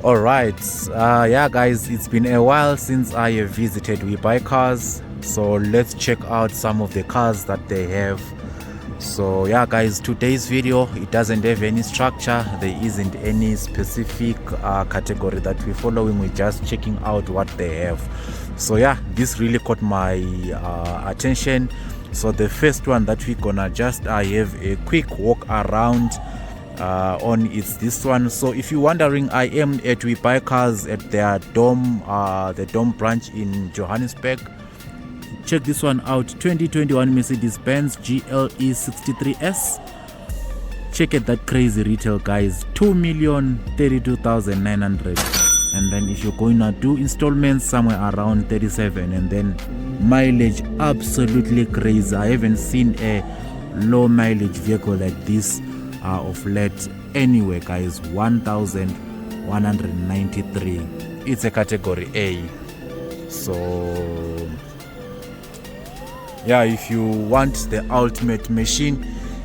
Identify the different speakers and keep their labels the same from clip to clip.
Speaker 1: All right, yeah guys, it's been a while since I have visited WeBuyCars, so let's check out some of the cars that they have. So yeah guys, today's video, it doesn't have any structure, there isn't any specific category that we're following, we're just checking out what they have. So yeah, this really caught my attention. So the first one that we're gonna just have a quick walk around on is this one. So if you're wondering, I am at WeBuyCars at their the Dome branch in Johannesburg. Check this one out, 2021 Mercedes-Benz GLE63S. Check it, that crazy retail guys, 2,032,900. and then if you're going to do installments, somewhere around 37, and then mileage absolutely crazy. I haven't seen a low mileage vehicle like this of late anyway guys. 1,193. It's a category A. So yeah, if you want the ultimate machine,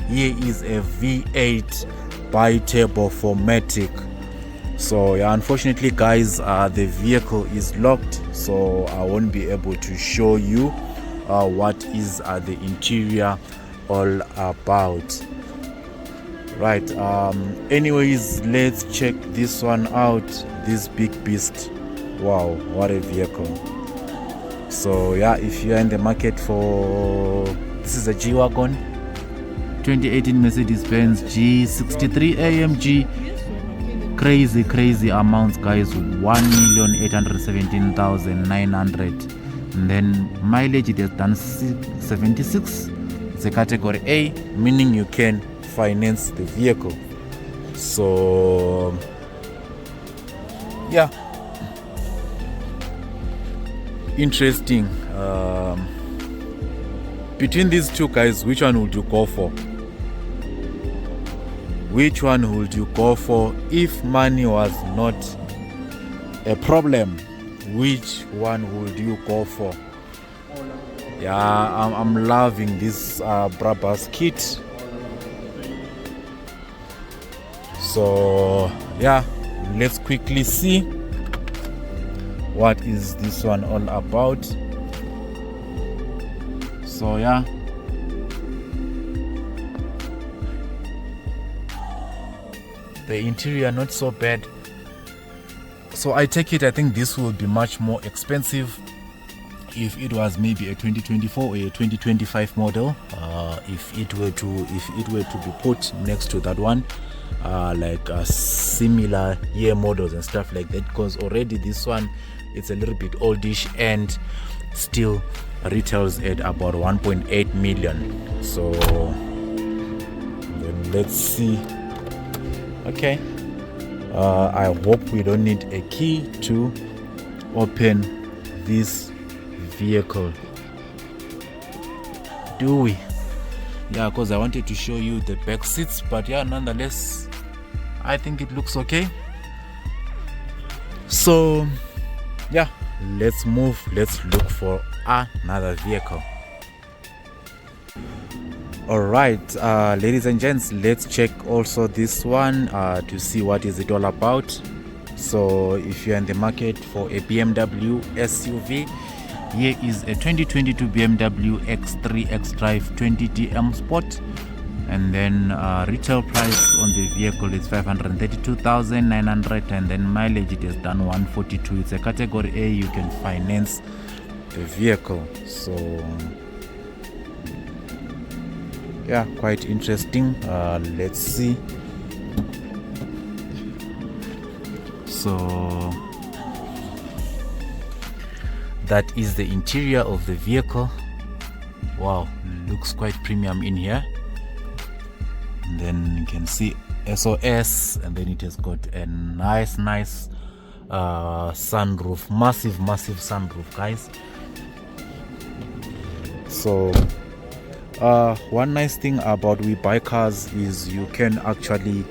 Speaker 1: here is a V8 bi-turbo 4matic. So yeah, unfortunately guys, the vehicle is locked, so I won't be able to show you what is the interior all about. Right, anyways, let's check this one out, this big beast. Wow, what a vehicle. So yeah, if you are in the market for, this is a G Wagon, 2018 Mercedes-Benz G63 AMG. Crazy amounts guys, 1,817,900, and then mileage it has done 76. It's a category A, meaning you can finance the vehicle. So yeah, interesting. Between these two guys, which one would you go for? Which one would you go for if money was not a problem? Which one would you go for? Yeah, I'm loving this Brabus kit. So yeah, let's quickly see what is this one all about. So yeah, the interior not so bad. So I take it, I think this will be much more expensive if it was maybe a 2024 or a 2025 model. If it were to be put next to that one, like similar year models and stuff like that, because already this one, it's a little bit oldish and still retails at about 1.8 million. So then let's see. Okay, I hope we don't need a key to open this vehicle, do we? Yeah, because I wanted to show you the back seats, but yeah, nonetheless I think it looks okay. So yeah, let's move, let's look for another vehicle. All right, ladies and gents, let's check also this one to see what is it all about. So if you're in the market for a BMW SUV, here is a 2022 BMW X3 xDrive 20DM Sport, and then retail price on the vehicle is 532,900, and then mileage it has done 142. It's a category A, you can finance the vehicle. So yeah, quite interesting. Let's see. So that is the interior of the vehicle. Wow, looks quite premium in here. And then you can see SOS, and then it has got a nice sunroof, massive sunroof guys. So one nice thing about WeBuyCars is you can actually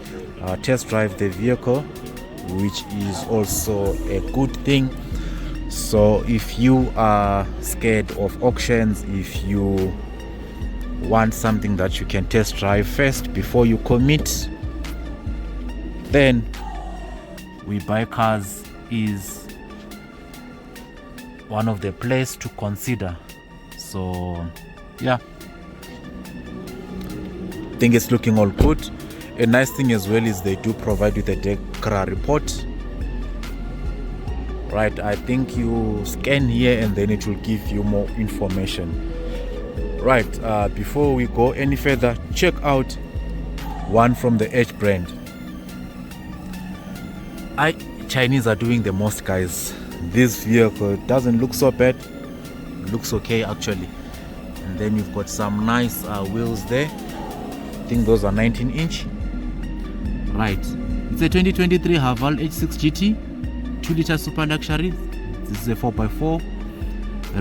Speaker 1: test drive the vehicle, which is also a good thing. So if you are scared of auctions, if you want something that you can test drive first before you commit, then WeBuyCars is one of the places to consider. So yeah, I think it's looking all good. A nice thing as well is they do provide with a DECRA report. Right, I think you scan here and then it will give you more information. Right, before we go any further, check out one from the H brand. Chinese are doing the most, guys. This vehicle doesn't look so bad, looks okay actually. And then you've got some nice wheels there. I think those are 19-inch. Right, it's a 2023 Haval H6 GT 2-liter super luxury. This is a 4x4.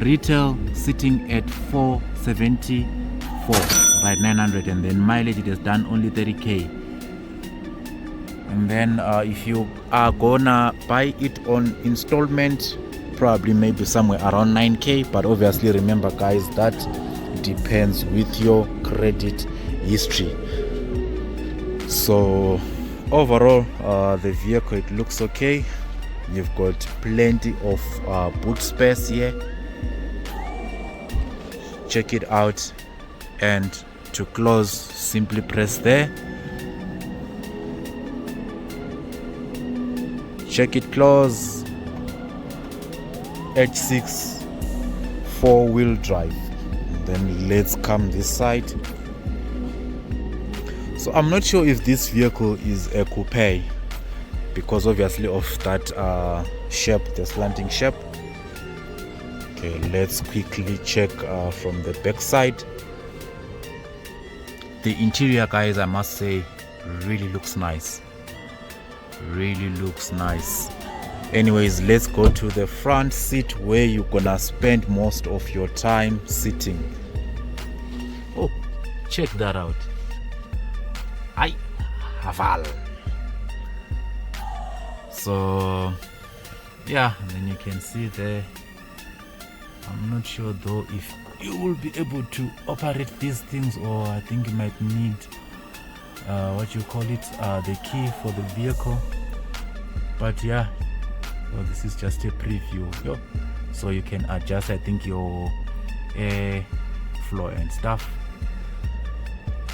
Speaker 1: Retail sitting at 474, right, 900, and then mileage it has done only 30k. And then if you are gonna buy it on installment, probably maybe somewhere around 9k, but obviously remember, guys, that depends with your credit history. So overall, the vehicle, it looks okay. You've got plenty of boot space here. Check it out, and to close, simply press there. Check it close. H6 4-wheel drive. Then let's come this side. So I'm not sure if this vehicle is a coupe, because obviously of that shape, the slanting shape. Okay, let's quickly check from the back side. The interior, guys, I must say, really looks nice. Really looks nice. Anyways, let's go to the front seat, where you're gonna spend most of your time sitting. Oh, check that out. Haval. So yeah, and then you can see there. I'm not sure though if you will be able to operate these things, or I think you might need what you call it, the key for the vehicle. But yeah, well, this is just a preview. So you can adjust, I think, your air flow and stuff.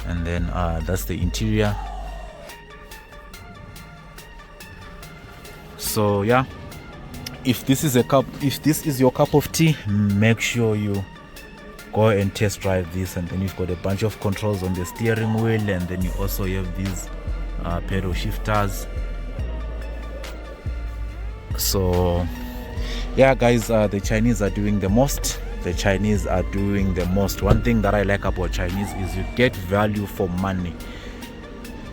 Speaker 1: And then that's the interior. So yeah, if this is your cup of tea, make sure you go and test drive this. And then you've got a bunch of controls on the steering wheel, and then you also have these pedal shifters. So yeah, guys, the Chinese are doing the most. One thing that I like about Chinese is you get value for money.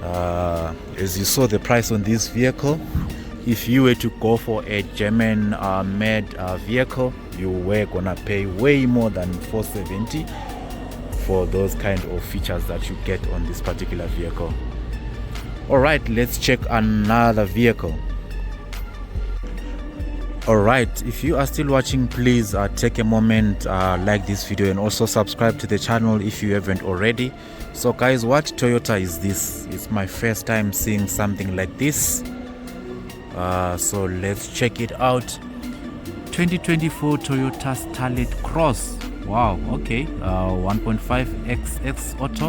Speaker 1: As you saw the price on this vehicle, if you were to go for a German made vehicle, you were gonna pay way more than 470 for those kind of features that you get on this particular vehicle. All right, let's check another vehicle. All right, if you are still watching, please take a moment, like this video, and also subscribe to the channel if you haven't already. So guys, what Toyota is this? It's my first time seeing something like this. So let's check it out. 2024 Toyota Starlet Cross. Wow, okay. 1.5 XX auto,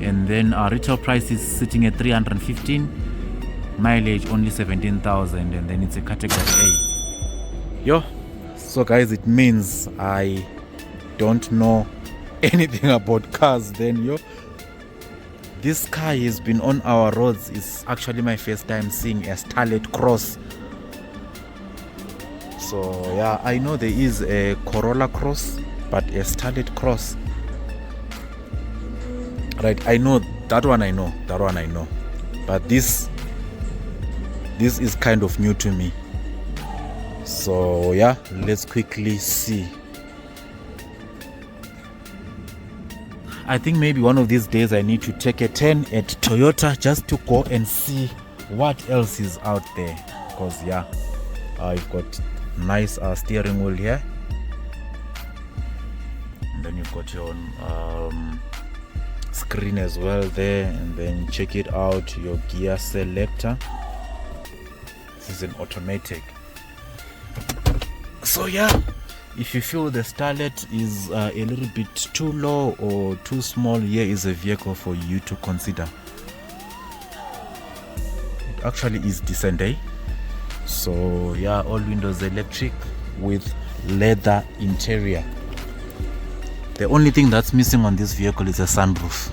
Speaker 1: and then retail price is sitting at 315, mileage only 17,000, and then it's a category A. So guys, it means I don't know anything about cars then. This car has been on our roads. It's actually my first time seeing a Starlet Cross. So yeah, I know there is a Corolla Cross, but a Starlet Cross, right? I know that one, but this is kind of new to me. So yeah, let's quickly see. I think maybe one of these days I need to take a turn at Toyota just to go and see what else is out there, because yeah, you've got nice steering wheel here, and then you've got your screen as well there, and then check it out, your gear selector. is an automatic. So yeah, if you feel the Starlet is a little bit too low or too small, here is a vehicle for you to consider. It actually is decent, eh? So yeah, all windows electric with leather interior. The only thing that's missing on this vehicle is a sunroof.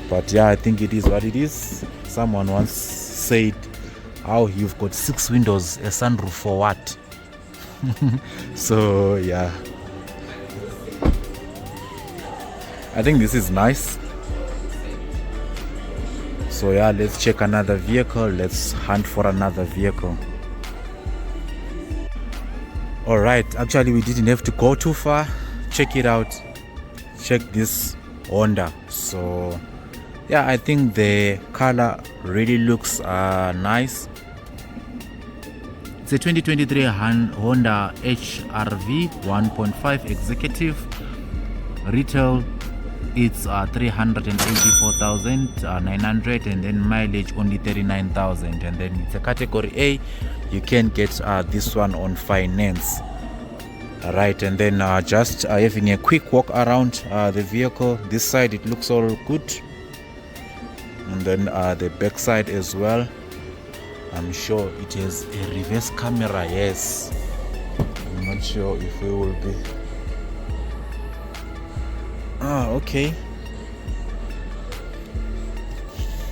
Speaker 1: But yeah, I think it is what it is. Someone once said, "How you've got 6 windows, a sunroof for what?" So yeah, I think this is nice. So yeah, let's check another vehicle. Let's hunt for another vehicle. All right, actually we didn't have to go too far. Check it out. Check this Honda. So yeah, I think the color really looks nice. It's a 2023 Honda HR-V 1.5 executive. Retail, it's 384,900, and then mileage only 39,000. And then it's a category A. You can get this one on finance. Alright, and then just having a quick walk around the vehicle. This side, it looks all good. And then the back side as well. I'm sure it has a reverse camera. Yes, I'm not sure if we will be. Okay.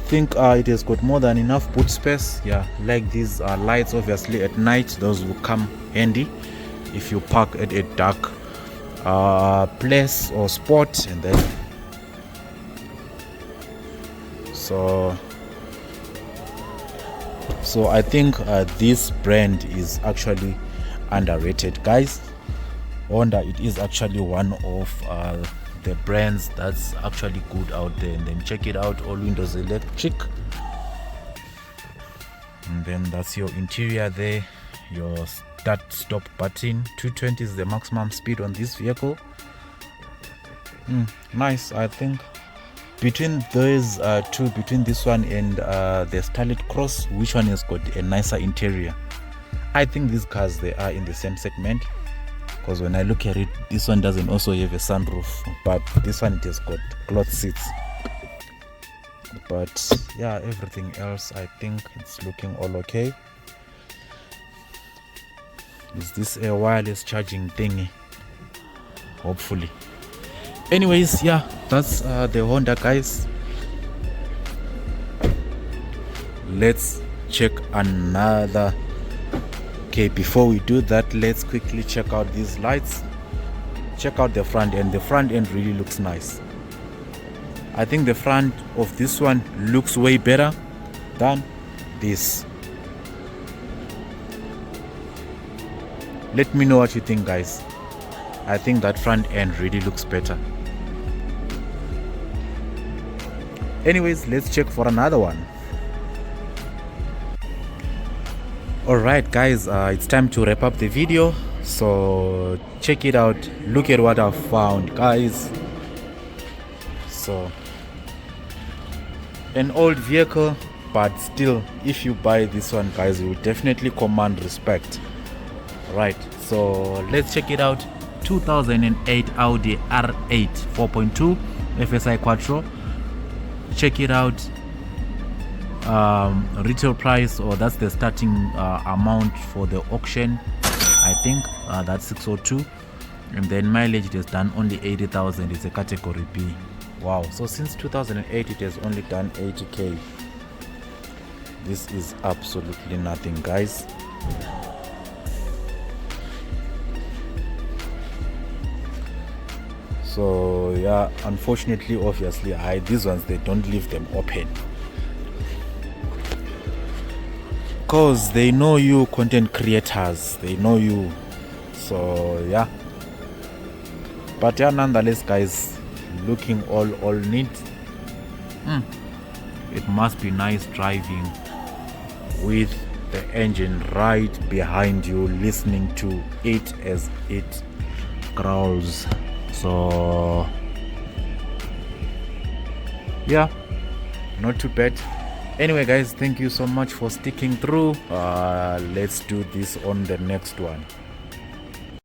Speaker 1: Think it has got more than enough boot space. Yeah, like these lights, obviously at night those will come handy if you park at a dark place or spot. And then so I think this brand is actually underrated, guys. Honda, it is actually one of the brands that's actually good out there. And then check it out, all windows electric. And then that's your interior there, your start stop button. 220 is the maximum speed on this vehicle. Nice. I think between those two, between this one and the Starlet Cross, which one has got a nicer interior? I think these cars, they are in the same segment, because when I look at it, this one doesn't also have a sunroof, but this one, it has got cloth seats. But yeah, everything else, I think it's looking all okay. Is this a wireless charging thingy? Hopefully. Anyways, yeah, that's the Honda, guys. Let's check another. Okay, before we do that, let's quickly check out these lights. Check out the front end. The front end really looks nice. I think the front of this one looks way better than this. Let me know what you think, guys. I think that front end really looks better. Anyways, let's check for another one. Alright, guys, it's time to wrap up the video. So check it out. Look at what I've found, guys. So an old vehicle, but still, if you buy this one, guys, you will definitely command respect. Right, so let's check it out. 2008 Audi R8 4.2 FSI Quattro. Check it out. Retail price, or that's the starting amount for the auction, I think that's 602. And then mileage, it has done only 80,000. It's a category B. Wow, so since 2008 it has only done 80k. This is absolutely nothing, guys. So yeah, unfortunately, obviously, these ones, they don't leave them open, because they know you content creators, they know you. So yeah, but yeah, nonetheless, guys, looking all neat. It must be nice driving with the engine right behind you, listening to it as it growls. So yeah, not too bad. Anyway guys, thank you so much for sticking through. Let's do this on the next one.